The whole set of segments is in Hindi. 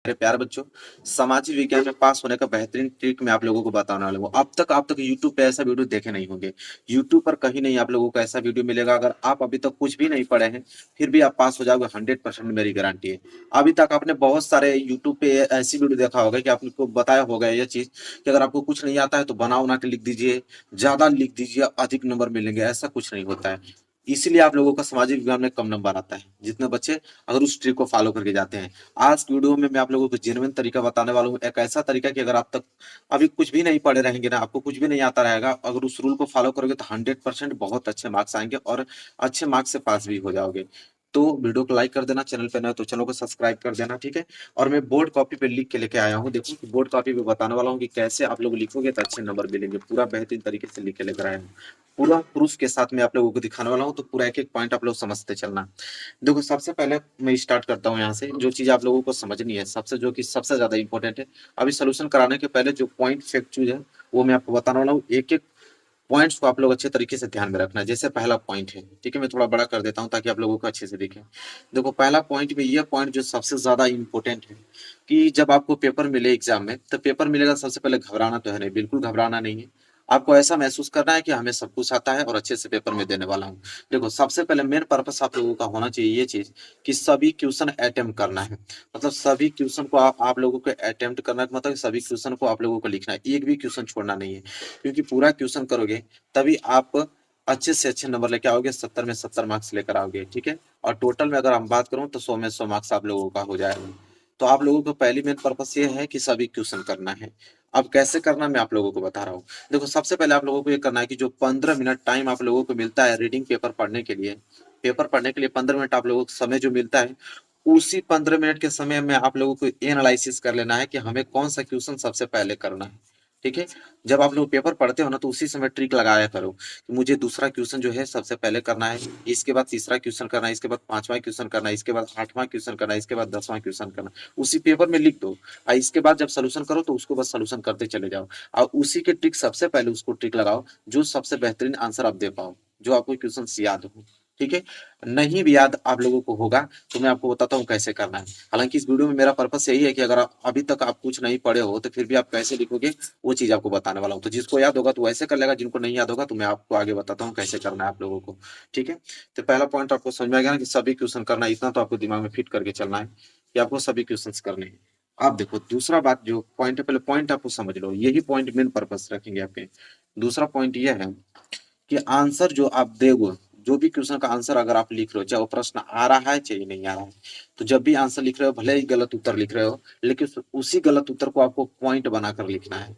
मेरे प्यारे बच्चों, सामाजिक विज्ञान में पास होने का बेहतरीन ट्रिक मैं आप लोगों को बताने वाला हूँ। अब तक यूट्यूब पे ऐसा वीडियो देखे नहीं होंगे। यूट्यूब पर कहीं नहीं आप लोगों को ऐसा वीडियो मिलेगा। अगर आप अभी तक कुछ भी नहीं पढ़े हैं, फिर भी आप पास हो जाओगे, 100% मेरी गारंटी है। अभी तक आपने बहुत सारे यूट्यूब पे ऐसी वीडियो देखा होगा कि आपको बताया होगा यह चीज कि अगर आपको कुछ नहीं आता है तो बना उना के लिख दीजिए, ज्यादा लिख दीजिए, अधिक नंबर मिलेंगे। ऐसा कुछ नहीं होता है। इसीलिए आप लोगों का सामाजिक विज्ञान में कम नंबर आता है, जितने बच्चे अगर उस ट्रिक को फॉलो करके जाते हैं। आज की वीडियो में मैं आप लोगों को जेन्युइन तरीका बताने वाला हूँ, एक ऐसा तरीका कि अगर आप तक अभी कुछ भी नहीं पढ़े रहेंगे ना, आपको कुछ भी नहीं आता रहेगा, अगर उस रूल को फॉलो करोगे तो 100% बहुत अच्छे मार्क्स आएंगे और अच्छे मार्क्स से पास भी हो जाओगे। तो वीडियो को लाइक कर देना, चैनल पे नए हो तो चैनल को सब्सक्राइब कर देना, ठीक है। और मैं बोर्ड कॉपी पे लिख के लेके आया हूँ। देखो बोर्ड कॉपी पे बताने वाला हूँ कि कैसे आप लोग लिखोगे तो अच्छे नंबर मिलेंगे। पूरा बेहतरीन तरीके से लिख के लेकर आया हूँ, पूरा प्रूफ के साथ मैं आप लोगों को दिखाने वाला हूँ। तो पूरा एक एक पॉइंट आप लोग समझते चलना। देखो सबसे पहले मैं स्टार्ट करता हूँ यहाँ से। जो चीज आप लोगों को समझनी है, सबसे ज्यादा इंपॉर्टेंट है, अभी सोल्यूशन कराने के पहले जो पॉइंट फैक्ट चीज है वो मैं आपको बताने वाला हूँ। एक एक पॉइंट्स को आप लोग अच्छे तरीके से ध्यान में रखना है। जैसे पहला पॉइंट है, ठीक है, मैं थोड़ा बड़ा कर देता हूँ ताकि आप लोगों को अच्छे से दिखे। देखो पहला पॉइंट में ये पॉइंट जो सबसे ज्यादा इंपॉर्टेंट है कि जब आपको पेपर मिले एग्जाम में, तो पेपर मिलेगा सबसे पहले घबराना तो है नहीं, बिल्कुल घबराना नहीं है। आपको ऐसा महसूस करना है कि हमें सब कुछ आता है और अच्छे से पेपर में देने वाला हूँ। देखो सबसे पहले मेन पर्पस आप लोगों का होना चाहिए ये चीज कि सभी क्वेश्चन अटेम्प्ट करना है। मतलब सभी क्वेश्चन को आप लोगों को अटेम्प्ट करना है, मतलब सभी क्वेश्चन को आप लोगों को लिखना है, एक भी क्वेश्चन छोड़ना नहीं है। क्योंकि पूरा क्वेश्चन करोगे तभी आप अच्छे से अच्छे नंबर लेके आओगे, 70 में 70 मार्क्स लेकर आओगे, ठीक है। और टोटल में अगर हम बात करूं तो 100 में 100 मार्क्स आप लोगों का हो जाएगा। तो आप लोगों को पहली मेन पर्पस ये है कि सभी क्वेश्चन करना है। अब कैसे करना मैं आप लोगों को बता रहा हूँ। देखो सबसे पहले आप लोगों को ये करना है कि जो 15 मिनट टाइम आप लोगों को मिलता है रीडिंग पेपर पढ़ने के लिए, पेपर पढ़ने के लिए 15 मिनट आप लोगों को समय जो मिलता है, उसी 15 मिनट के समय में आप लोगों को एनालिसिस कर लेना है कि हमें कौन सा क्वेश्चन सबसे पहले करना है, ठीक है। जब आप लोग पेपर पढ़ते हो ना तो उसी समय ट्रिक लगाया करो कि मुझे दूसरा क्वेश्चन जो है सबसे पहले करना है, इसके बाद तीसरा क्वेश्चन करना है, इसके बाद पांचवा क्वेश्चन करना है, इसके बाद आठवां क्वेश्चन करना है, इसके बाद 10वां क्वेश्चन करना है। उसी पेपर में लिख दो और इसके बाद जब सोल्यूशन करो तो उसको बस सोल्यूशन करते चले जाओ। और उसी के ट्रिक सबसे पहले उसको ट्रिक लगाओ जो सबसे बेहतरीन आंसर आप दे पाओ, जो आपको क्वेश्चन याद हो, ठीक है। नहीं भी याद आप लोगों को होगा तो मैं आपको बताता हूँ कैसे करना है। हालांकि इस वीडियो में मेरा पर्पस यही है कि अगर अभी तक आप कुछ नहीं पढ़े हो तो फिर भी आप कैसे लिखोगे वो चीज आपको बताने वाला हूँ। तो जिसको याद होगा तो वैसे कर लेगा, जिनको नहीं याद होगा तो मैं आपको आगे बताता हूँ कैसे करना है आप लोगों को, ठीक है। तो पहला पॉइंट आपको समझ में आ गया ना कि सभी क्वेश्चन करना है। इतना तो आपको दिमाग में फिट करके चलना है कि आपको सभी क्वेश्चन करने हैं। आप देखो दूसरा बात जो पॉइंट है, पहले पॉइंट आपको समझ लो, यही पॉइंट मेन पर्पस रखेंगे आपके। दूसरा पॉइंट ये है कि आंसर जो आप दोगे, जो भी क्वेश्चन का आंसर अगर आप लिख रहे हो, चाहे वो प्रश्न आ रहा है चाहे नहीं आ रहा है, तो जब भी आंसर लिख रहे हो भले ही गलत उत्तर लिख रहे हो, लेकिन उसी गलत उत्तर को आपको पॉइंट बनाकर लिखना है।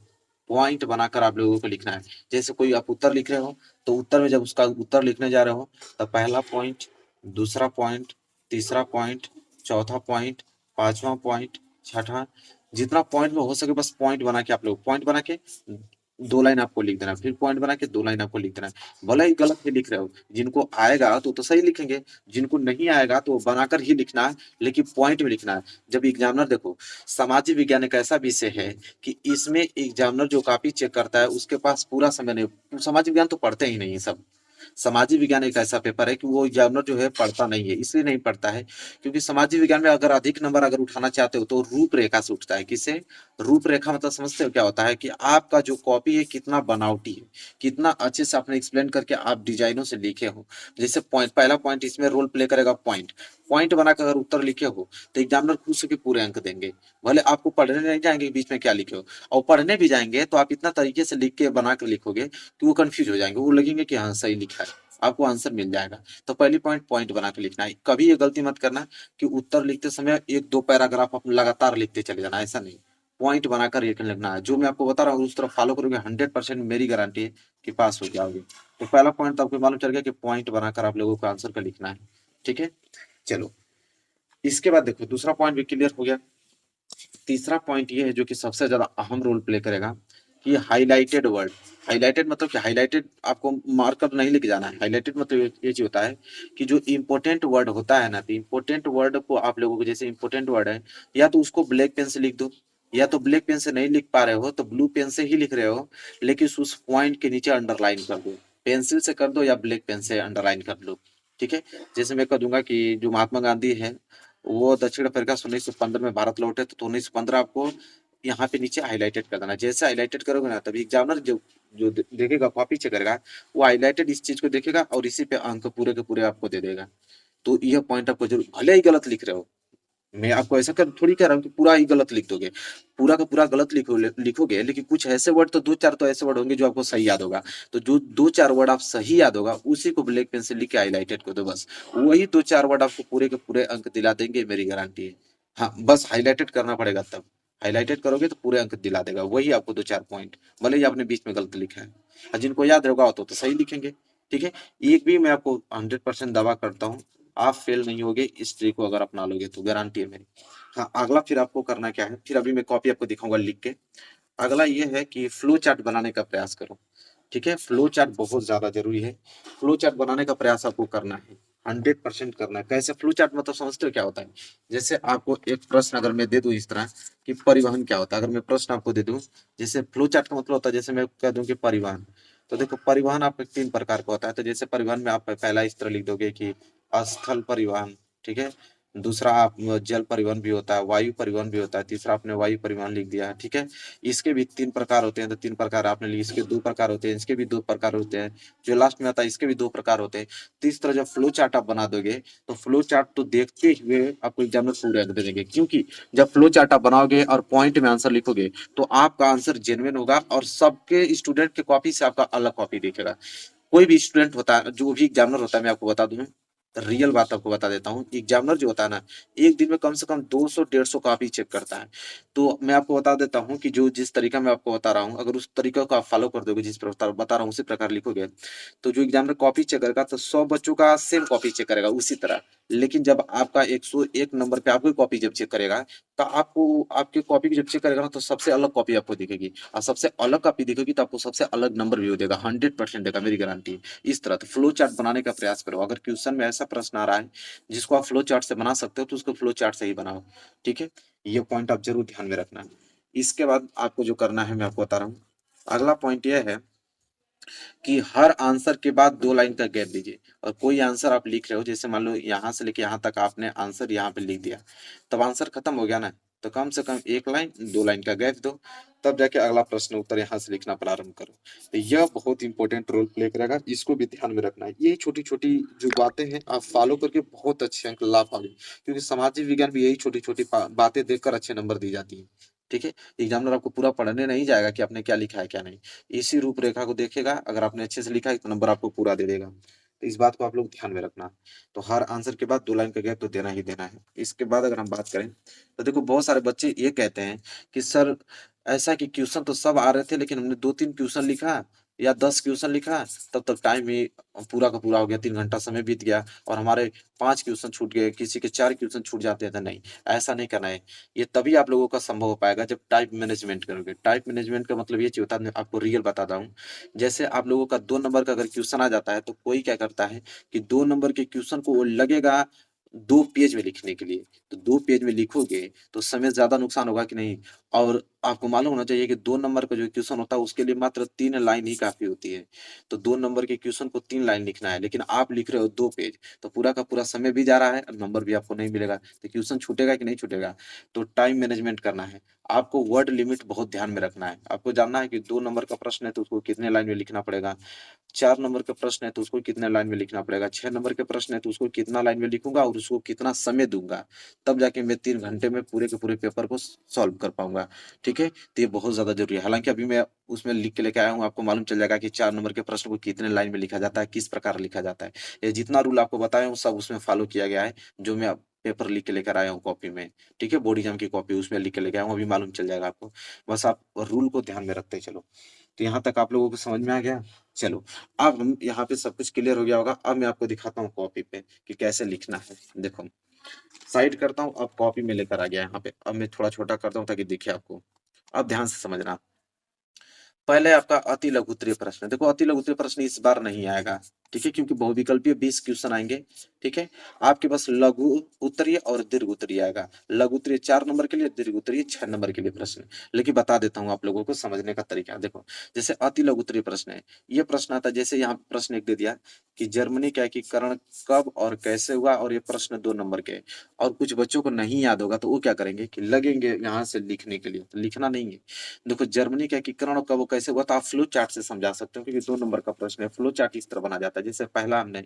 पॉइंट बनाकर आप लोगों को लिखना है। जैसे कोई आप उत्तर लिख रहे हो तो उत्तर में जब उसका उत्तर लिखने जा रहे हो तो पहला पॉइंट, दूसरा पॉइंट, तीसरा पॉइंट, चौथा पॉइंट, पांचवा पॉइंट, छठा, जितना पॉइंट में हो सके बस पॉइंट बना के आप लोग पॉइंट बना के 2 लाइन आपको लिख देना, फिर पॉइंट बना के 2 लाइन आपको लिख देना। भले ही गलत ही लिख रहे हो, जिनको आएगा तो सही लिखेंगे, जिनको नहीं आएगा तो बनाकर ही लिखना है, लेकिन पॉइंट में लिखना है। जब एग्जामिनर देखो, सामाजिक विज्ञान एक ऐसा विषय है कि इसमें एग्जामिनर जो कॉपी चेक करता है उसके पास पूरा समय नहीं। सामाजिक विज्ञान तो पढ़ते ही नहीं है सब। सामाजिक विज्ञान एक ऐसा पेपर है कि वो एग्जामिनर जो है पढ़ता नहीं है। इसलिए नहीं पढ़ता है क्योंकि सामाजिक विज्ञान में अगर अधिक नंबर अगर उठाना चाहते हो तो रूपरेखा से उठता है। किसे? रूपरेखा मतलब समझते हो क्या होता है कि आपका जो कॉपी है कितना बनावटी है, कितना अच्छे से आपने एक्सप्लेन करके आप डिजाइनों से लिखे हो। जैसे पॉइंट, पहला पॉइंट इसमें रोल प्ले करेगा पॉइंट, पॉइंट बनाकर अगर उत्तर लिखे हो तो एग्जामिनर खुश होकर पूरे अंक देंगे। भले आपको पढ़ने नहीं जाएंगे बीच में क्या लिखे हो, और पढ़ने भी जाएंगे तो आप इतना तरीके से लिख के बना कर लिखोगे कि वो कंफ्यूज हो जाएंगे, वो लगेंगे कि हाँ सही लिखा है, आपको आंसर मिल जाएगा। तो पहली पॉइंट पॉइंट बना के लिखना है। कभी ये गलती मत करना कि उत्तर लिखते समय एक दो पैराग्राफ आप लगातार लिखते चले जाना, ऐसा नहीं। पॉइंट बनाकर ये लिखना है। जो मैं आपको बता रहा हूँ उस तरफ फॉलो करोगे 100% मेरी गारंटी है कि पास हो जाओगे। तो पहला पॉइंट तो आपको मालूम चल गया कि पॉइंट बनाकर आप लोगों को आंसर का लिखना है, ठीक है। चलो इसके बाद देखो दूसरा पॉइंट भी क्लियर हो गया। तीसरा पॉइंट ये है जो कि सबसे ज्यादा अहम रोल प्ले करेगा कि हाईलाइटेड वर्ड। हाईलाइटेड मतलब कि हाईलाइटेड आपको मार्कर नहीं लेके जाना है। हाईलाइटेड मतलब ये चीज होता है कि जो इंपॉर्टेंट वर्ड होता है ना, तो इंपॉर्टेंट वर्ड को आप लोगों को, जैसे इंपॉर्टेंट वर्ड है, या तो उसको ब्लैक पेन से लिख दो, या तो ब्लैक पेन से नहीं लिख पा रहे हो तो ब्लू पेन से ही लिख रहे हो, लेकिन उस पॉइंट के नीचे अंडरलाइन कर दो। पेंसिल से कर दो या ब्लैक पेन से अंडरलाइन कर लो, ठीक है। जैसे मैं कह दूंगा कि जो महात्मा गांधी है वो दक्षिण अफ्रीका से 1915 में भारत लौटे, तो 1915 आपको यहाँ पे नीचे हाईलाइटेड कर देना। जैसे हाईलाइटेड करोगे ना, तभी एग्जामिनर जो जो देखेगा, कॉपी चेक करेगा, वो हाईलाइटेड इस चीज को देखेगा और इसी पे अंक पूरे के पूरे आपको दे देगा। तो यह पॉइंट आपको जरूर, भले ही गलत लिख रहे हो, मैं आपको ऐसा कर थोड़ी कह रहा हूँ कि पूरा ही गलत लिख दोगे, पूरा का पूरा गलत लिखोगे, लेकिन कुछ ऐसे वर्ड तो दो चार तो ऐसे वर्ड होंगे जो आपको सही याद होगा। तो जो दो चार वर्ड आप सही याद होगा, उसी को ब्लैक पेन से लिख के हाईलाइटेड कर दो बस। वही दो चार वर्ड आपको पूरे के पूरे अंक दिला देंगे, मेरी गारंटी है। हाँ, बस हाईलाइटेड करना पड़ेगा तब। हाईलाइटेड करोगे तो पूरे अंक दिला देगा, वही आपको दो चार पॉइंट, भले ही आपने बीच में गलत लिखा है। और जिनको याद रहेगा तो सही लिखेंगे। ठीक है, एक भी मैं आपको 100% दावा करता हूँ, आप फेल नहीं होगे इस ट्रिक को अगर अपना लोगे तो, गारंटी है मेरी। हाँ, अगला फिर आपको करना क्या है, फिर अभी मैं कॉपी आपको दिखाऊंगा लिख के। अगला ये है कि फ्लो चार्ट बनाने का प्रयास करो। ठीक है, फ्लो चार्ट बहुत ज्यादा जरूरी है। फ्लो चार्ट बनाने का प्रयास आपको करना है, 100% करना है। कैसे फ्लो चार्ट, मतलब समझते हो क्या होता है? जैसे आपको एक प्रश्न अगर मैं दे दूं इस तरह कि परिवहन क्या होता है, अगर मैं प्रश्न आपको दे दूं, जैसे फ्लो चार्ट का मतलब होता है, जैसे मैं कह दूं कि परिवहन, तो देखो परिवहन आपके तीन प्रकार का होता है। तो जैसे परिवहन में आप पहला इस तरह लिख दोगे कि स्थल परिवहन, ठीक है। दूसरा आप जल परिवहन भी होता है, वायु परिवहन भी होता है, तीसरा आपने वायु परिवहन लिख दिया है। ठीक है, इसके भी तीन प्रकार होते हैं, तो तीन प्रकार आपने लिए, इसके दो प्रकार होते हैं, इसके भी दो प्रकार होते हैं, जो लास्ट में आता है इसके भी दो प्रकार होते हैं। तो इस तरह जब फ्लो चार्ट आप बना दोगे, तो फ्लो चार्ट तो देखते हुए आपको एग्जामिनर पूरे अंक दे देंगे, क्योंकि जब फ्लो चार्ट आप बनाओगे और पॉइंट में आंसर लिखोगे, तो आपका आंसर जेन्युइन होगा और सबके स्टूडेंट के कॉपी से आपका अलग कॉपी दिखेगा। कोई भी स्टूडेंट होता है, जो भी एग्जामिनर होता है, मैं आपको बता दूं, रियल बात आपको बता देता हूँ, एग्जामिनर जो होता है ना, एक दिन में कम से कम 200 150 कॉपी चेक करता है। तो मैं आपको बता देता हूँ कि जो जिस तरीका मैं आपको बता रहा हूँ, अगर उस तरीका को आप फॉलो कर दोगे, जिस प्रकार बता रहा हूँ उसी प्रकार लिखोगे, तो जो एग्जामिनर कॉपी चेक करेगा, तो 100 बच्चों का सेम कॉपी चेक करेगा उसी तरह। लेकिन जब आपका 101 नंबर पे आपकी कॉपी जब चेक करेगा, तो आपको आपकी कॉपी की जब चेक करेगा ना, तो सबसे अलग कॉपी आपको दिखेगी, और सबसे अलग कॉपी दिखेगी तो आपको सबसे अलग नंबर भी देगा, 100% देगा, मेरी गारंटी है। इस तरह तो फ्लो चार्ट बनाने का प्रयास करो। अगर क्वेश्चन में ऐसा प्रश्न आ रहा है जिसको आप फ्लो चार्ट से बना सकते हो, तो उसको फ्लो चार्ट से ही बनाओ। ठीक है, ये पॉइंट आप जरूर ध्यान में रखना। इसके बाद आपको जो करना है मैं आपको बता रहा हूँ। अगला पॉइंट यह है कि हर आंसर के बाद 2 लाइन का गैप दीजिए। और कोई आंसर आप लिख रहे हो, जैसे मान लो यहाँ से लेके यहाँ तक आपने आंसर यहाँ पे लिख दिया, तब आंसर खत्म हो गया ना, तो कम से कम 1 लाइन 2 लाइन का गैप दो, तब जाके अगला प्रश्न उत्तर यहाँ से लिखना प्रारंभ करो। तो यह बहुत इंपॉर्टेंट रोल प्ले करेगा, इसको भी ध्यान में रखना है। ये छोटी छोटी जो बातें हैं आप फॉलो करके बहुत अच्छे अंक ला पाओगे, क्योंकि सामाजिक विज्ञान में यही छोटी छोटी बातें देखकर अच्छे नंबर दी जाती है। ठीक है, एग्जामिनर आपको पूरा पढ़ने नहीं जाएगा कि आपने क्या लिखा है क्या नहीं, इसी रूपरेखा को देखेगा, अगर आपने अच्छे से लिखा है तो नंबर आपको पूरा दे देगा। तो इस बात को आप लोग ध्यान में रखना। तो हर आंसर के बाद 2 लाइन का गैप तो देना ही देना है। इसके बाद अगर हम बात करें, तो देखो बहुत सारे बच्चे ये कहते हैं कि सर ऐसा कि क्वेश्चन तो सब आ रहे थे, लेकिन हमने 2 3 क्वेश्चन लिखा या 10 क्वेश्चन लिखा, तब तक टाइम ही पूरा का पूरा हो गया, 3 घंटा समय बीत गया और हमारे 5 क्वेश्चन छूट गए, किसी के 4 क्वेश्चन छूट जाते हैं। तो नहीं, ऐसा नहीं करना है। ये तभी आप लोगों का संभव हो पाएगा जब टाइम मैनेजमेंट करोगे। टाइम मैनेजमेंट का मतलब ये चीज होता है, मैं आपको रियल बताता हूँ। जैसे आप लोगों का 2 नंबर का अगर क्वेश्चन आ जाता है, तो कोई क्या करता है कि 2 नंबर के क्वेश्चन को वो लगेगा 2 पेज में लिखने के लिए। तो 2 पेज में लिखोगे तो समय ज्यादा नुकसान होगा कि नहीं। और आपको मालूम होना चाहिए कि 2 नंबर का जो क्वेश्चन होता है उसके लिए मात्र 3 लाइन ही काफी होती है। तो 2 नंबर के क्वेश्चन को 3 लाइन लिखना है, लेकिन आप लिख रहे हो 2 पेज, तो पूरा का पूरा समय भी जा रहा है और नंबर भी आपको नहीं मिलेगा। तो क्वेश्चन छूटेगा कि नहीं छूटेगा। तो टाइम मैनेजमेंट करना है आपको, वर्ड लिमिट बहुत ध्यान में रखना है। आपको जानना है कि 2 नंबर का प्रश्न है तो उसको कितने लाइन में लिखना पड़ेगा, 4 नंबर का प्रश्न है तो उसको कितने लाइन में लिखना पड़ेगा, 6 नंबर के प्रश्न है तो उसको कितना लाइन में लिखूंगा और उसको कितना समय दूंगा, तब जाके मैं 3 घंटे में पूरे के पूरे पेपर को सॉल्व कर पाऊंगा। ठीक है, तो ये बहुत ज्यादा जरूरी है। हालांकि अभी मैं उसमें लिख के लेके आया हूँ, आपको मालूम चल जाएगा कि 4 नंबर के प्रश्न को कितने लाइन में लिखा जाता है, किस प्रकार लिखा जाता है। ये जितना रूल आपको बताया हूँ सब उसमें फॉलो किया गया है, जो मैं पेपर लिख के लेकर आया हूँ कॉपी में। ठीक है, बोर्ड एग्जाम की कॉपी उसमें लिख के लेके आया हूँ, अभी मालूम चल जाएगा आपको। बस आप रूल को ध्यान में रखते चलो। तो यहाँ तक आप लोगों को समझ में आ गया। चलो, अब हम यहाँ पे सब कुछ क्लियर हो गया होगा। अब मैं आपको दिखाता हूँ कॉपी पे कि कैसे लिखना है। देखो, साइड करता हूँ, अब कॉपी में लेकर आ गया यहाँ पे। अब मैं थोड़ा छोटा करता हूँ ताकि दिखे आपको। अब ध्यान से समझना। पहले आपका अति लघु उत्तरीय प्रश्न, देखो अति लघु उत्तरीय प्रश्न इस बार नहीं आएगा। ठीक है, क्योंकि बहुविकल्पीय 20 क्वेश्चन आएंगे। ठीक है, आपके पास लघु उत्तरीय और दीर्घ उत्तरीय आएगा। लघु उत्तरीय 4 नंबर के लिए, दीर्घ उत्तरीय 6 नंबर के लिए प्रश्न। लेकिन बता देता हूँ आप लोगों को समझने का तरीका। देखो, जैसे अति लघु उत्तरीय प्रश्न है, ये प्रश्न आता है, जैसे यहाँ प्रश्न एक दे दिया कि जर्मनी का एकीकरण कब और कैसे हुआ, और ये प्रश्न 2 नंबर के है, और कुछ बच्चों को नहीं याद होगा तो वो क्या करेंगे कि लगेंगे यहाँ से लिखने के लिए, तो लिखना नहीं है। देखो, जर्मनी का एकीकरण कब और कैसे हुआ तो आप फ्लो चार्ट से समझा सकते हो, क्योंकि 2 नंबर का प्रश्न है। फ्लो चार्ट इस तरह बना जाता है, जैसे पहला हमने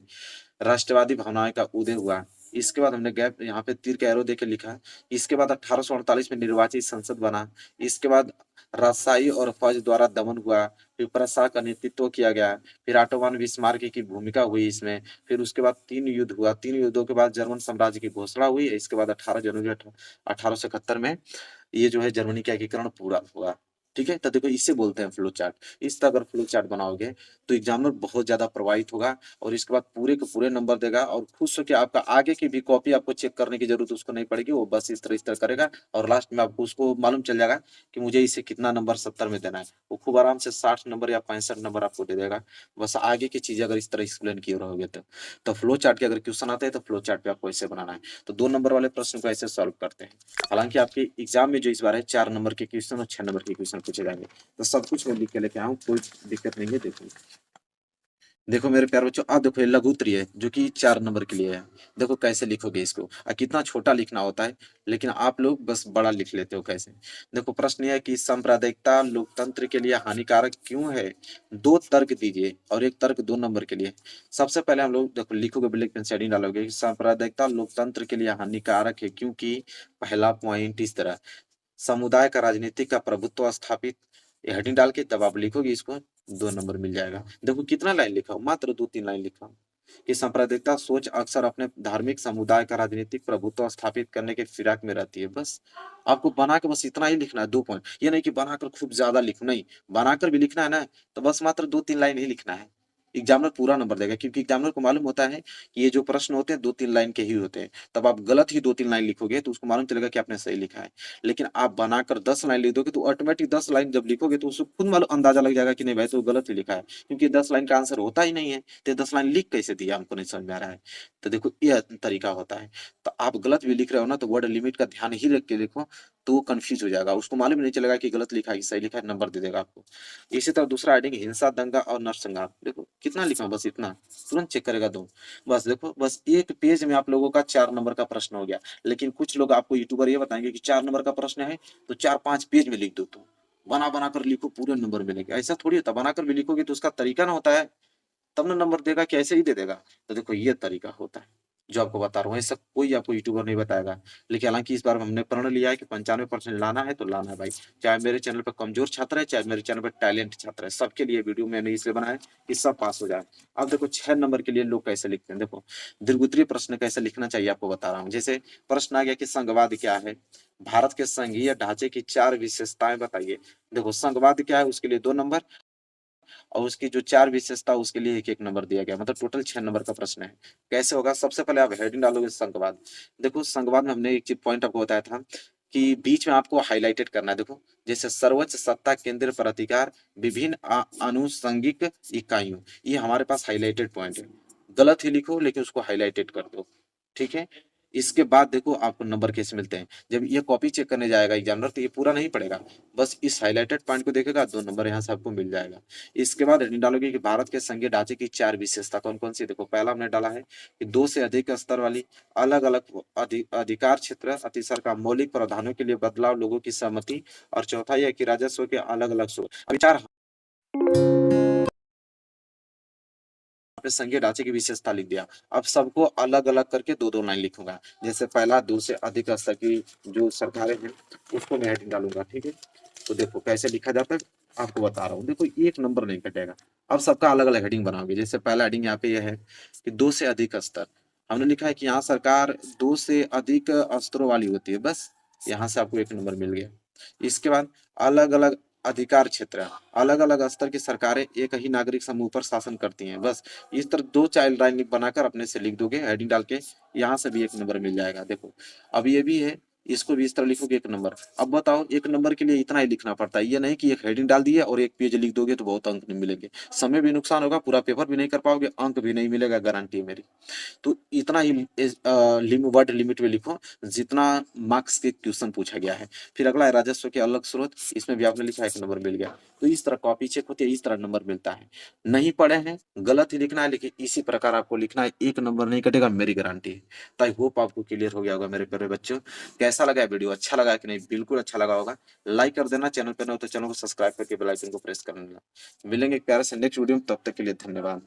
राष्ट्रवादी भावनाएं का उदय हुआ, इसके बाद हमने गैप यहाँ पे तीर का एरो देके लिखा, इसके बाद 1848 में निर्वाचित संसद बना, इसके बाद राजशाही और फौज द्वारा दमन हुआ, फिर प्रशा का नेतृत्व किया गया, फिर ऑटोमान बिस्मार्क की भूमिका हुई इसमें, फिर उसके बाद 3 युद्ध हुआ, 3 युद्धों के बाद जर्मन साम्राज्य की घोषणा हुई, इसके बाद 18 जनवरी 1871 में ये जो है जर्मनी का एकीकरण पूरा हुआ। ठीक है, तो देखो इसे बोलते हैं फ्लो चार्ट। इस तरह अगर फ्लो चार्ट बनाओगे तो एग्जामिनर बहुत ज्यादा प्रभावित होगा, और इसके बाद पूरे के पूरे नंबर देगा, और खुश होकर आपका आगे की भी कॉपी आपको चेक करने की जरूरत उसको नहीं पड़ेगी, वो बस इस तरह करेगा, और लास्ट में आपको उसको मालूम चल जाएगा कि मुझे इसे कितना नंबर 70 में देना है। वो खूब आराम से 60 नंबर या 65 नंबर आपको दे देगा, बस आगे की चीजें अगर इस तरह एक्सप्लेन किए रहोगे तो फ्लो चार्ट के अगर क्वेश्चन आते हैं तो फ्लो चार्ट पे आपको ऐसे बनाना है। तो 2 नंबर वाले प्रश्न को ऐसे सॉल्व करते हैं। हालांकि आपके एग्जाम में जो इस बार है 4 नंबर के क्वेश्चन और 6 नंबर के क्वेश्चन पूछे जाएंगे, तो सब कुछ मैं लिख के लेके आया हूँ, कोई दिक्कत नहीं है। देखो, देखो मेरे प्यारे बच्चों, आप देखो ये लघु उत्तरीय है जो कि 4 नंबर के लिए है। देखो कैसे लिखोगे इसको, कितना छोटा लिखना होता है, लेकिन आप लोग बस बड़ा लिख लेते हो कैसे। देखो प्रश्न यह है कि सांप्रदायिकता लोकतंत्र के लिए हानिकारक क्यों है। 2 तर्क दीजिए, और एक तर्क 2 नंबर के लिए। सबसे पहले हम लोग देखो लिखोगे, ब्लैक पेन से हेडिंग डालोगे कि सांप्रदायिकता लोकतंत्र के लिए हानिकारक है क्योंकि पहला पॉइंट इस तरह, समुदाय का राजनीतिक का प्रभुत्व स्थापित, ये हेडिंग डाल के तब आप लिखोगे इसको, 2 नंबर मिल जाएगा। देखो कितना लाइन लिखा हूं, मात्र 2-3 लाइन लिखा हूं कि सांप्रदायिकता सोच अक्सर अपने धार्मिक समुदाय का राजनीतिक प्रभुत्व स्थापित करने के फिराक में रहती है। बस आपको बना के बस इतना ही लिखना है, 2 पॉइंट। ये नहीं कि बनाकर खूब ज्यादा लिखो, नहीं, बनाकर भी लिखना है ना, तो बस मात्र 2-3 लाइन ही लिखना है। एग्जामिनर पूरा नंबर देगा, क्योंकि एग्जामिनर को मालूम होता है कि ये जो प्रश्न होते हैं 2-3 लाइन के ही होते हैं। तब आप गलत ही 2-3 लाइन लिखोगे तो उसको मालूम चलेगा कि आपने सही लिखा है। लेकिन आप बनाकर 10 लाइन लिख दोगे तो ऑटोमेटिक 10 लाइन जब लिखोगे तो उसको खुद मालूम अंदाजा लग जाएगा कि नहीं भाई तो गलत ही लिखा है, क्योंकि 10 लाइन का आंसर होता ही नहीं है, तो 10 लाइन लिख कैसे दिया हमको नहीं समझ में आ रहा है। तो देखो यह तरीका होता है। तो आप गलत भी लिख रहे हो ना तो वर्ड लिमिट का ध्यान ही रख के लिखो, तो वो कंफ्यूज हो जाएगा, उसको मालूम नहीं चलेगा कि गलत लिखा है कि सही लिखा है, नंबर दे देगा आपको। इसी तरह दूसरा हेडिंग हिंसा दंगा और नरसंहार, देखो कितना लिखा हूं, बस इतना, तुरंत चेक करेगा दो। बस देखो, बस एक पेज में आप लोगों का 4 नंबर का प्रश्न हो गया। लेकिन कुछ लोग आपको यूट्यूबर ये बताएंगे कि 4 नंबर का प्रश्न है तो 4-5 पेज में लिख दो, तुम बना बना कर लिखो, पूरे नंबर मिलेंगे। ऐसा थोड़ी होता, बनाकर भी लिखोगे तो उसका तरीका ना होता है, तब ना नंबर देगा कि ऐसे ही दे देगा। तो देखो ये तरीका होता है जो आपको बता रहा हूँ, ऐसा कोई आपको यूट्यूबर नहीं बताएगा। लेकिन हालांकि इस बार हमने प्रण लिया है कि 95% लाना है तो लाना है भाई, चाहे मेरे चैनल पर कमजोर छात्र है, चाहे मेरे चैनल पर टैलेंट छात्र है, सबके लिए वीडियो मैंने इसलिए बनाया है कि सब पास हो जाए। अब देखो 6 नंबर के लिए लोग कैसे लिखते हैं, देखो दीर्घोत्तरीय प्रश्न कैसे लिखना चाहिए आपको बता रहा हूँ। जैसे प्रश्न आ गया कि संघवाद क्या है, भारत के संघीय ढांचे की 4 विशेषताएं बताइए। देखो संघवाद क्या है उसके लिए 2 नंबर, और उसकी जो 4 विशेषता उसके लिए 1-1 नंबर दिया गया, मतलब टोटल 6 नंबर का प्रश्न है। कैसे होगा, सबसे पहले आप हेडिंग डालोगे संघवाद। देखो संघवाद में हमने एक चीज पॉइंट आपको बताया था कि बीच में आपको हाईलाइटेड करना है। देखो जैसे सर्वोच्च सत्ता केंद्र पर अधिकार विभिन्न आनुषंगिक इकाइयों, ये हमारे पास हाईलाइटेड पॉइंट है। गलत ही लिखो लेकिन उसको हाईलाइटेड कर दो, ठीक है। इसके बाद देखो आपको नंबर कैसे मिलते हैं, जब ये कॉपी चेक करने जाएगा एग्जामिनर तो ये पूरा नहीं पढ़ेगा, बस इस हाईलाइटेड पॉइंट को देखेगा, 2 नंबर यहाँ से आपको मिल जाएगा। इसके बाद हेडिंग डालोगे कि भारत के संघीय ढांचे की 4 विशेषता कौन कौन सी। देखो पहला हमने डाला है कि 2 से अधिक स्तर वाली अलग अलग अधिकार क्षेत्र, अतिसर का मौलिक प्रावधानों के लिए बदलाव, लोगों की सहमति, और चौथा यह कि राजस्व के अलग अलग स्रोत। अभी 4 आपने संघीय ढांचे की विशेषता लिख दिया। अब सबको अलग अलग करके 2-2 लाइन लिखूंगा। जैसे पहला 2 से अधिक स्तर की जो सरकारें हैं उसको मैं हेडिंग डालूंगा, ठीक है। तो देखो कैसे लिखा जाता है आपको बता रहा हूँ, देखो 1 नंबर नहीं कटेगा। अब सबका अलग अलग हेडिंग बनाओगे। जैसे पहला हेडिंग यहाँ पे यह है कि 2 से अधिक स्तर, हमने लिखा है कि यहाँ सरकार 2 से अधिक स्तरों वाली होती है, बस यहाँ से आपको 1 नंबर मिल गया। इसके बाद अलग अलग अधिकार क्षेत्र, अलग अलग स्तर की सरकारें एक ही नागरिक समूह पर शासन करती हैं, बस इस तरह 2 चाइल्ड लाइन बनाकर अपने से लिख दोगे हेडिंग डाल के, यहाँ से भी 1 नंबर मिल जाएगा। देखो अब ये भी है, इसको भी इस तरह लिखोगे 1 नंबर। अब बताओ 1 नंबर के लिए इतना ही लिखना पड़ता है, ये नहीं कि एक हेडिंग डाल दिए और 1 पेज लिख दोगे तो बहुत अंक नहीं मिलेंगे, समय भी नुकसान होगा, पूरा पेपर भी नहीं कर पाओगे, अंक भी नहीं मिलेगा, गारंटी है मेरी। तो इतना ही वर्ड लिमिट में लिखो जितना मार्क्स के क्वेश्चन पूछा गया है। फिर अगला है राजस्व के अलग स्रोत, इसमें भी आपने लिखा 1 नंबर मिल गया। तो इस तरह कॉपी चेक होती है, इस तरह नंबर मिलता है। नहीं पढ़े हैं, गलत ही लिखना है, लेकिन इसी प्रकार आपको लिखना है, 1 नंबर नहीं कटेगा, मेरी गारंटी है। तो आई होप आपको क्लियर हो गया होगा मेरे प्यारे बच्चों। कैसा लगा वीडियो, अच्छा लगा कि नहीं? बिल्कुल अच्छा लगा होगा। लाइक कर देना, चैनल पर न हो तो चैनल को सब्सक्राइब करके बेल आइकन को प्रेस कर लेना। मिलेंगे एक प्यारे से नेक्स्ट वीडियो में, तब तक के लिए धन्यवाद।